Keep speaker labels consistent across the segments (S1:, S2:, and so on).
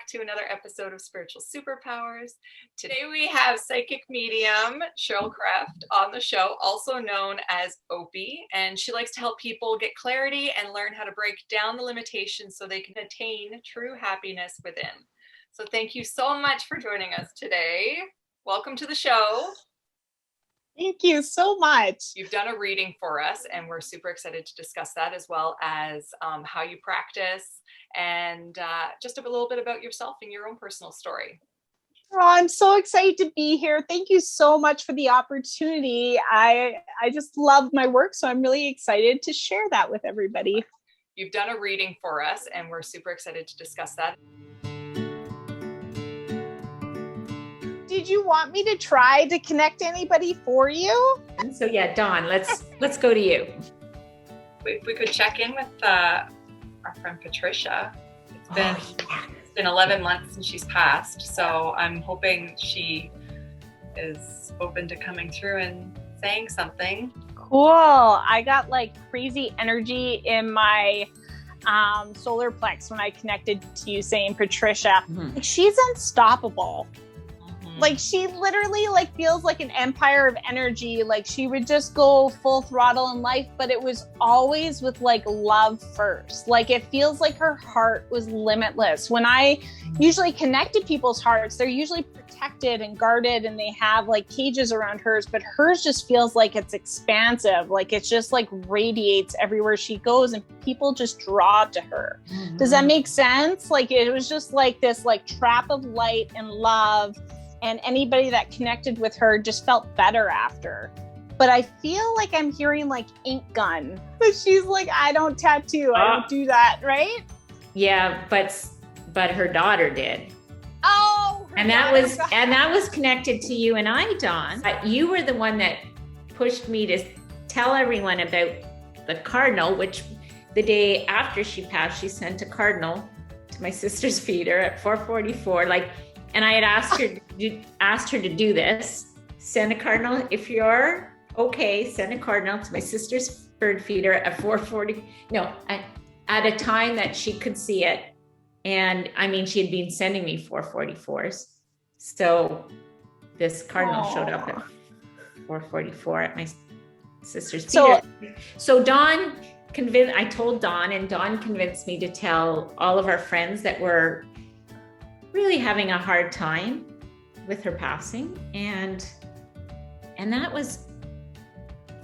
S1: to another episode of Spiritual Superpowers. Today we have psychic medium Cheryl Kraft on the show, also known as Opie, and she likes to help people get clarity and learn how to break down the limitations so they can attain true happiness within. So thank you so much for joining us today. Welcome to the show.
S2: Thank you so much.
S1: You've done a reading for us, and we're super excited to discuss that, as well as how you practice and just a little bit about yourself and your own personal story.
S2: Oh, I'm so excited to be here. Thank you so much for the opportunity. I just love my work, so I'm really excited to share that with everybody.
S1: You've done a reading for us, and we're super excited to discuss that.
S2: Did you want me to try to connect anybody for you?
S3: So yeah, Dawn, let's go to you.
S1: We could check in with our friend Patricia. It's been 11 months since she's passed, so I'm hoping she is open to coming through and saying something.
S2: Cool. I got like crazy energy in my solar plex when I connected to you saying Patricia. Mm-hmm. She's unstoppable. Like she literally like feels like an empire of energy. Like she would just go full throttle in life, but it was always with like love first. Like it feels like her heart was limitless. When I usually connect to people's hearts, they're usually protected and guarded and they have like cages around hers, but hers just feels like it's expansive. Like it's just like radiates everywhere she goes and people just draw to her. Mm-hmm. Does that make sense? Like it was just like this like trap of light and love. And anybody that connected with her just felt better after. But I feel like I'm hearing like ink gun. But she's like, I don't tattoo. I don't do that, right?
S3: Yeah, but her daughter did.
S2: Oh,
S3: and that was connected to you and I, Dawn. You were the one that pushed me to tell everyone about the cardinal, which the day after she passed, she sent a cardinal to my sister's feeder at 4:44. And I had asked her to do this. Send a cardinal, if you're okay, send a cardinal to my sister's bird feeder at 4:40. No, at a time that she could see it. And I mean, she had been sending me 4:44s. So this cardinal showed up at 4:44 at my sister's feeder. So Dawn I told Dawn, and Dawn convinced me to tell all of our friends that were really having a hard time with her passing, and that was,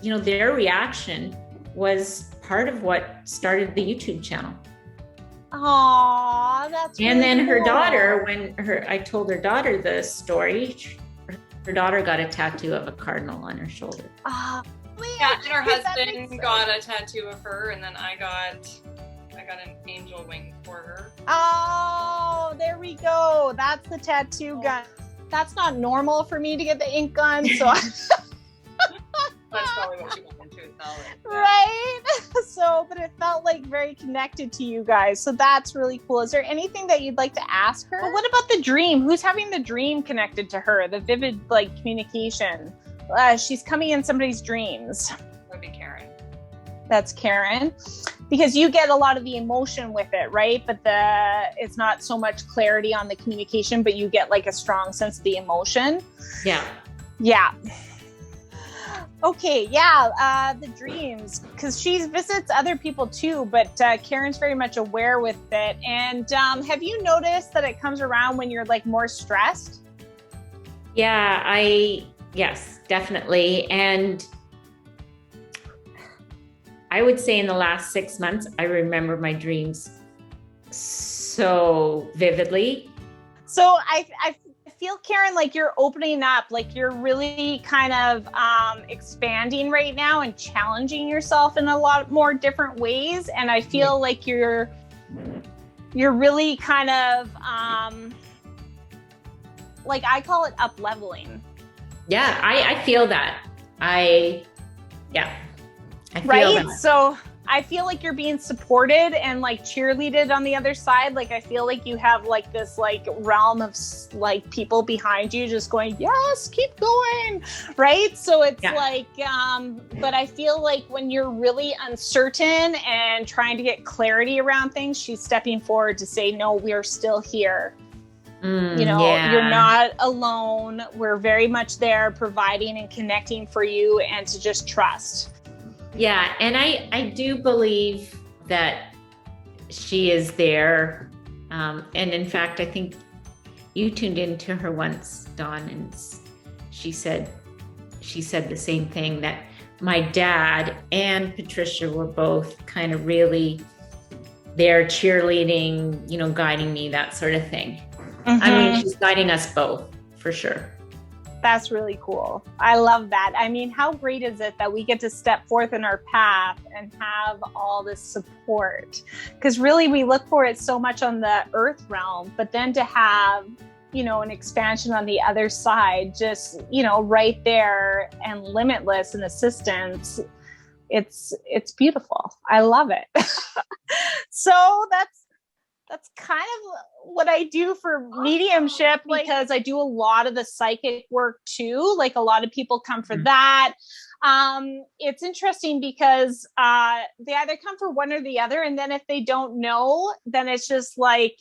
S3: their reaction was part of what started the YouTube channel.
S2: Oh, that's
S3: and
S2: really
S3: then her
S2: cool.
S3: daughter, I told her daughter the story, her daughter got a tattoo of a cardinal on her shoulder.
S1: Yeah, and her husband got a tattoo of her, and then I got an angel wing for her.
S2: Oh, there we go. That's the tattoo gun. That's not normal for me to get the ink gun, so
S1: that's probably what she went into as well.
S2: Right? So, but it felt like very connected to you guys. So that's really cool. Is there anything that you'd like to ask her? But what about the dream? Who's having the dream connected to her? The vivid like communication. She's coming in somebody's dreams.
S1: That would be Caron.
S2: That's Caron. Because you get a lot of the emotion with it, right? But it's not so much clarity on the communication, but you get like a strong sense of the emotion.
S3: Yeah.
S2: Yeah. Okay. Yeah. The dreams, because she visits other people too, but Caron's very much aware with it. And have you noticed that it comes around when you're like more stressed?
S3: Yeah, yes, definitely. And I would say in the last 6 months, I remember my dreams so vividly.
S2: So I feel, Caron, like you're opening up, like you're really kind of expanding right now and challenging yourself in a lot more different ways. And I feel like you're really kind of like I call it up leveling.
S3: Yeah, I feel that. I feel
S2: right?
S3: that.
S2: So I feel like you're being supported and like cheerleaded on the other side. Like I feel like you have like this like realm of like people behind you just going, yes, keep going. Right? So it's like, but I feel like when you're really uncertain and trying to get clarity around things, she's stepping forward to say, no, we're still here. You're not alone. We're very much there providing and connecting for you, and to just trust.
S3: Yeah. And I do believe that she is there. And in fact, I think you tuned into her once, Dawn, and she said the same thing, that my dad and Patricia were both kind of really there cheerleading, guiding me, that sort of thing. I mean, she's guiding us both for sure.
S2: That's really cool. I love that. I mean, how great is it that we get to step forth in our path and have all this support? Because really we look for it so much on the earth realm, but then to have, an expansion on the other side, just, right there and limitless in assistance, it's beautiful. I love it. So that's kind of what I do for mediumship, because I do a lot of the psychic work too. Like, a lot of people come for that. It's interesting because they either come for one or the other. And then if they don't know, then it's just like,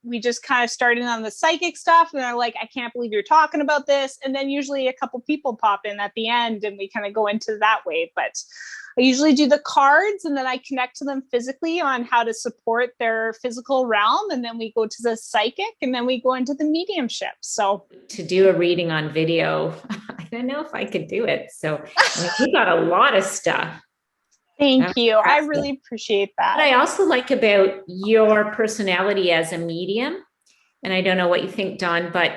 S2: we just kind of started on the psychic stuff and they're like, I can't believe you're talking about this. And then usually a couple people pop in at the end and we kind of go into that way. But I usually do the cards and then I connect to them physically on how to support their physical realm. And then we go to the psychic and then we go into the mediumship. So
S3: to do a reading on video, I don't know if I could do it. So you got a lot of stuff.
S2: Thank you. I really appreciate that.
S3: What I also like about your personality as a medium, and I don't know what you think, Dawn, but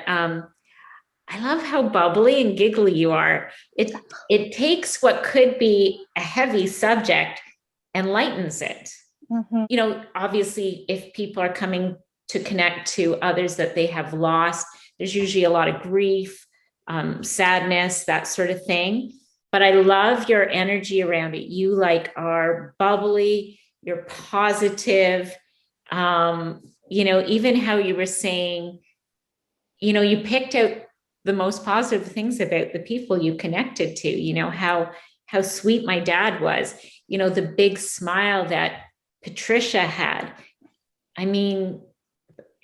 S3: I love how bubbly and giggly you are. It takes what could be a heavy subject and lightens it. Obviously, if people are coming to connect to others that they have lost, there's usually a lot of grief, sadness, that sort of thing. But I love your energy around it. You are bubbly, you're positive. Even how you were saying, you picked out the most positive things about the people you connected to, how sweet my dad was, the big smile that Patricia had. I mean,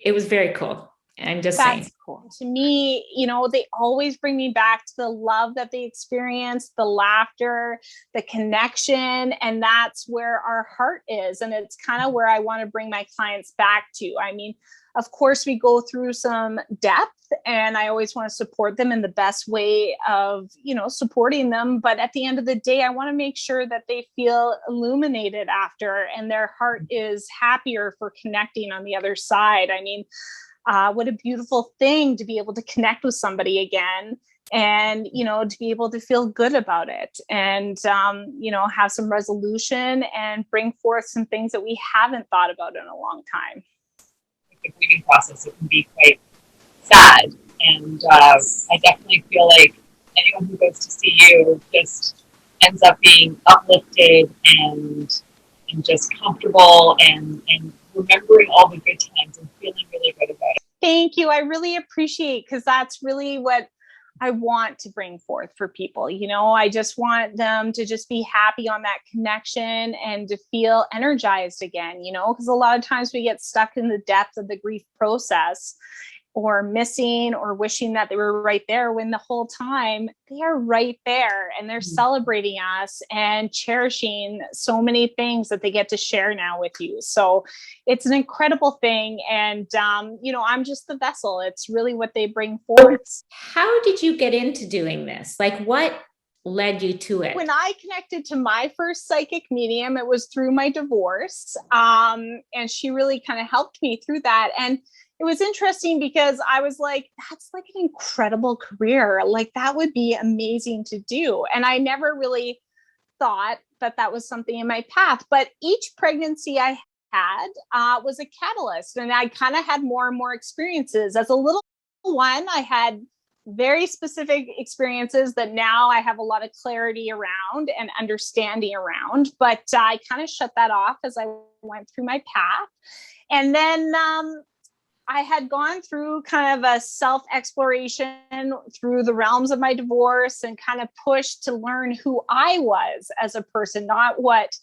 S3: it was very cool. I'm just saying.
S2: That's cool. To me, they always bring me back to the love that they experienced, the laughter, the connection, and that's where our heart is. And it's kind of where I want to bring my clients back to. I mean, of course, we go through some depth and I always want to support them in the best way of, supporting them. But at the end of the day, I want to make sure that they feel illuminated after and their heart is happier for connecting on the other side. I mean, what a beautiful thing to be able to connect with somebody again and, to be able to feel good about it and, have some resolution and bring forth some things that we haven't thought about in a long time.
S1: The grieving process, it can be quite sad. And I definitely feel like anyone who goes to see you just ends up being uplifted and just comfortable and remembering all the good times and feeling really good about it.
S2: Thank you. I really appreciate, because that's really what I want to bring forth for people. I just want them to just be happy on that connection and to feel energized again, because a lot of times we get stuck in the depth of the grief process or missing or wishing that they were right there when the whole time they are right there and they're celebrating us and cherishing so many things that they get to share now with you. So it's an incredible thing. And, I'm just the vessel. It's really what they bring forth.
S3: How did you get into doing this? What led you to it?
S2: When I connected to my first psychic medium, it was through my divorce. And she really kind of helped me through that. And it was interesting because I was like, that's like an incredible career. That would be amazing to do. And I never really thought that that was something in my path. But each pregnancy I had was a catalyst. And I kind of had more and more experiences. As a little one, I had very specific experiences that now I have a lot of clarity around and understanding around. But I kind of shut that off as I went through my path. And then I had gone through kind of a self-exploration through the realms of my divorce and kind of pushed to learn who I was as a person, not what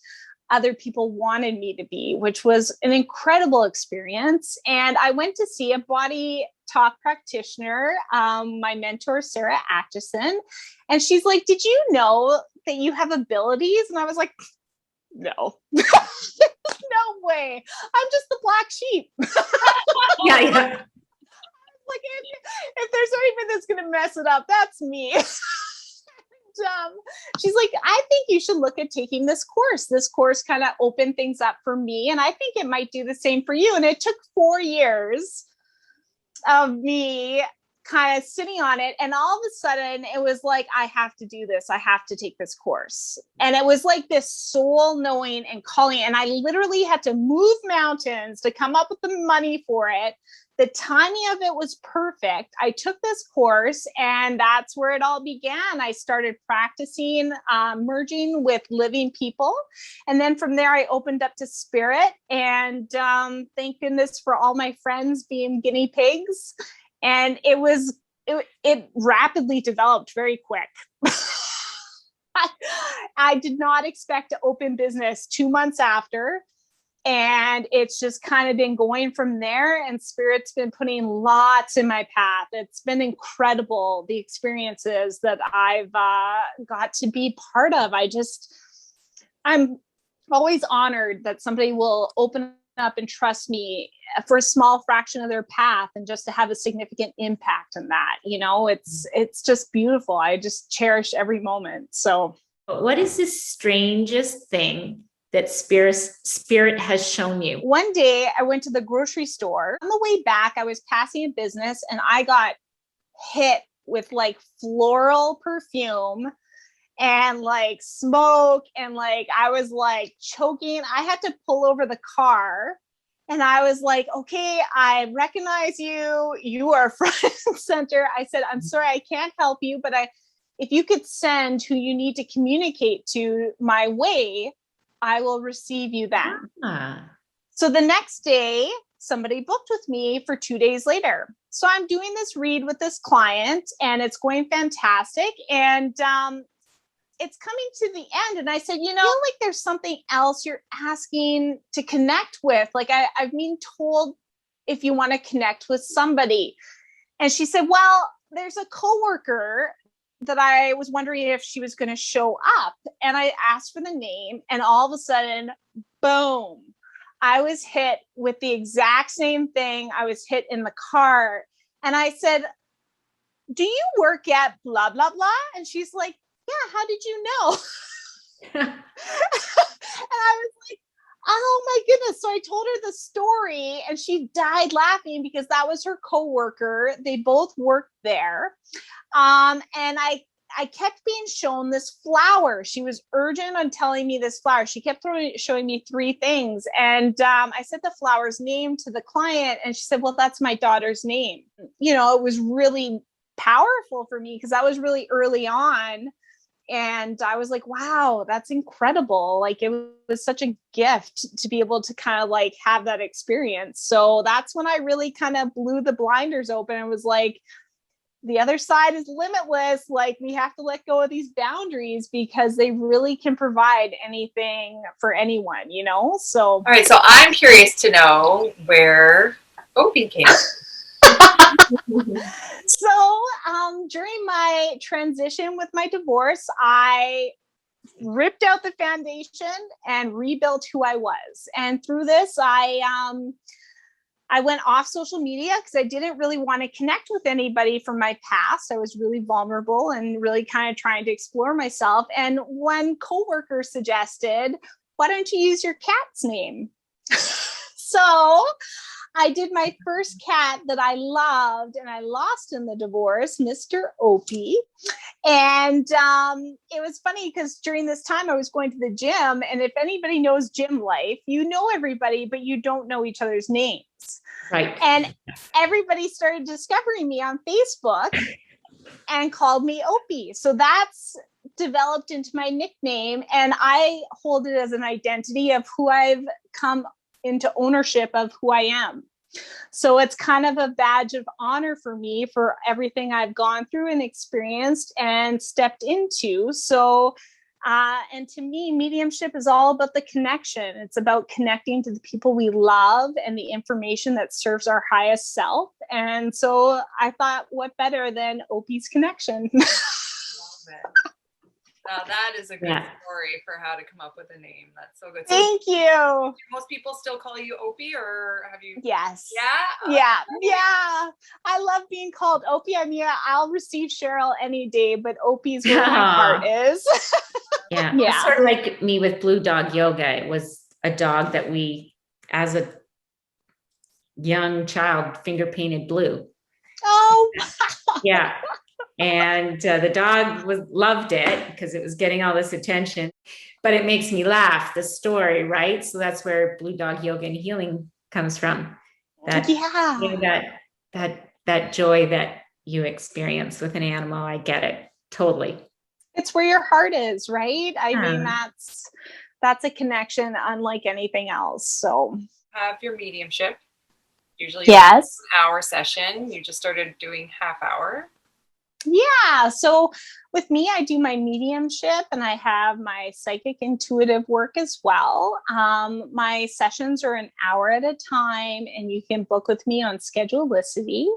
S2: other people wanted me to be, which was an incredible experience. And I went to see a body talk practitioner, my mentor, Sarah Atchison. And she's like, did you know that you have abilities? And I was like, no, no way. I'm just the black sheep.
S3: Yeah.
S2: Like, if there's anything that's going to mess it up, that's me. She's like, I think you should look at taking this course. This course kind of opened things up for me, and I think it might do the same for you. And it took 4 years of me kind of sitting on it. And all of a sudden it was like, I have to do this. I have to take this course. And it was like this soul knowing and calling. And I literally had to move mountains to come up with the money for it. The timing of it was perfect. I took this course, and that's where it all began. I started practicing merging with living people. And then from there, I opened up to spirit. And thank goodness for all my friends being guinea pigs. And it rapidly developed very quick. I did not expect to open business 2 months after. And it's just kind of been going from there, and spirit's been putting lots in my path. It's been incredible, the experiences that I've got to be part of. I'm always honored that somebody will open up and trust me for a small fraction of their path, and just to have a significant impact on that. It's just beautiful. I just cherish every moment. So
S3: what is the strangest thing that spirit has shown you?
S2: One day I went to the grocery store. On the way back, I was passing a business, and I got hit with like floral perfume and like smoke, and like I was like choking. I had to pull over the car, and I was like, okay, I recognize you. You are front and center. I said, I'm sorry, I can't help you, but if you could send who you need to communicate to my way, I will receive you then. So the next day, somebody booked with me for 2 days later. So I'm doing this read with this client, and it's going fantastic. And it's coming to the end. And I said, like there's something else you're asking to connect with. Like I've been told if you want to connect with somebody. And she said, well, there's a coworker that I was wondering if she was going to show up. And I asked for the name, and all of a sudden, boom, I was hit with the exact same thing. I was hit in the car. And I said, do you work at blah, blah, blah? And she's like, yeah, how did you know? And I was like, oh my goodness. So I told her the story, and she died laughing because that was her coworker. They both worked there. And I kept being shown this flower. She was urgent on telling me this flower. She kept showing me 3 things. And I said the flower's name to the client, and she said, well, that's my daughter's name. It was really powerful for me because that was really early on. And I was like, wow, that's incredible. Like it was such a gift to be able to kind of like have that experience. So that's when I really kind of blew the blinders open and was like, the other side is limitless. Like we have to let go of these boundaries because they really can provide anything for anyone, So,
S1: all right. So I'm curious to know where Opie came.
S2: So, during my transition with my divorce, I ripped out the foundation and rebuilt who I was. And through this, I went off social media because I didn't really want to connect with anybody from my past. I was really vulnerable and really kind of trying to explore myself. And one coworker suggested, why don't you use your cat's name? So I did my first cat that I loved and I lost in the divorce, Mr. Opie. And it was funny because during this time I was going to the gym, and if anybody knows gym life, you know everybody, but you don't know each other's names.
S3: Right.
S2: And everybody started discovering me on Facebook and called me Opie. So that's developed into my nickname, and I hold it as an identity of who I've come into ownership of who I am. So it's kind of a badge of honor for me for everything I've gone through and experienced and stepped into. So And to me, mediumship is all about the connection. It's about connecting to the people we love and the information that serves our highest self. And so I thought, what better than OPIES Connection?
S1: Love it. That is a good story for how to come up with a name. That's so good. So
S2: Thank you.
S1: do most people still call you Opie, or have you?
S2: Yes.
S1: Yeah.
S2: Yeah. I love being called Opie. I mean, I'll receive Cheryl any day, but Opie's where my heart is.
S3: Yeah. It's sort of like me with Blue Dog Yoga. It was a dog that we, as a young child, finger painted blue.
S2: Oh,
S3: yeah. And the dog loved it because it was getting all this attention, but it makes me laugh, the story, right? So that's where Blue Dog Yoga and Healing comes from. That, that joy that you experience with an animal. I get it. Totally.
S2: It's where your heart is, right? I mean, that's a connection unlike anything else. So
S1: have your mediumship. Usually
S2: yes,
S1: an hour session. You just started doing half hour.
S2: Yeah. So with me, I do my mediumship and I have my psychic intuitive work as well. My sessions are an hour at a time, and you can book with me on Schedulicity.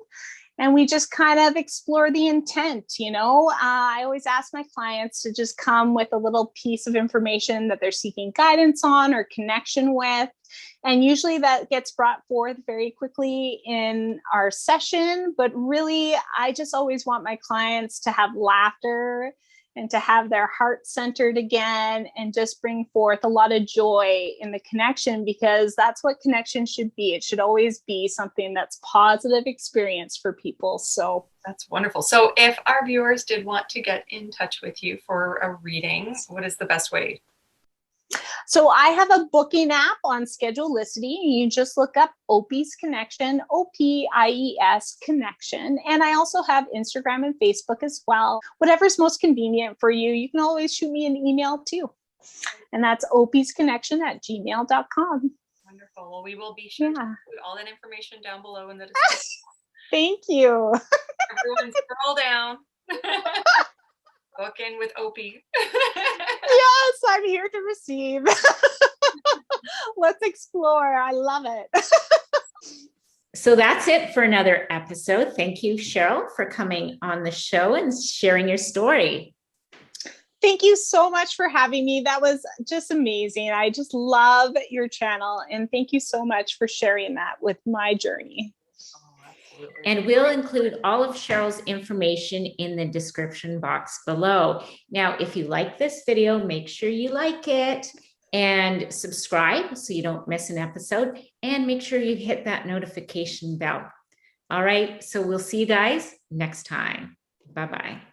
S2: And we just kind of explore the intent, I always ask my clients to just come with a little piece of information that they're seeking guidance on or connection with. And usually that gets brought forth very quickly in our session. But really, I just always want my clients to have laughter and to have their heart centered again and just bring forth a lot of joy in the connection, because that's what connection should be. It should always be something that's positive experience for people. So
S1: that's wonderful. So if our viewers did want to get in touch with you for a reading, what is the best way?
S2: So I have a booking app on Schedulicity. You just look up OPIES Connection, OPIES Connection. And I also have Instagram and Facebook as well. Whatever's most convenient for you, you can always shoot me an email too. And that's opiesconnection@gmail.com.
S1: Wonderful. Well, we will be sure to put all that information down below in the description.
S2: Thank you.
S1: Everyone scroll down. Book in with Opie.
S2: Yes, I'm here to receive. Let's explore. I love it.
S3: So that's it for another episode. Thank you, Cheryl, for coming on the show and sharing your story.
S2: Thank you so much for having me. That was just amazing. I just love your channel. And thank you so much for sharing that with my journey.
S3: And we'll include all of Cheryl's information in the description box below. Now, if you like this video, make sure you like it and subscribe so you don't miss an episode, and make sure you hit that notification bell. All right, so we'll see you guys next time. Bye-bye.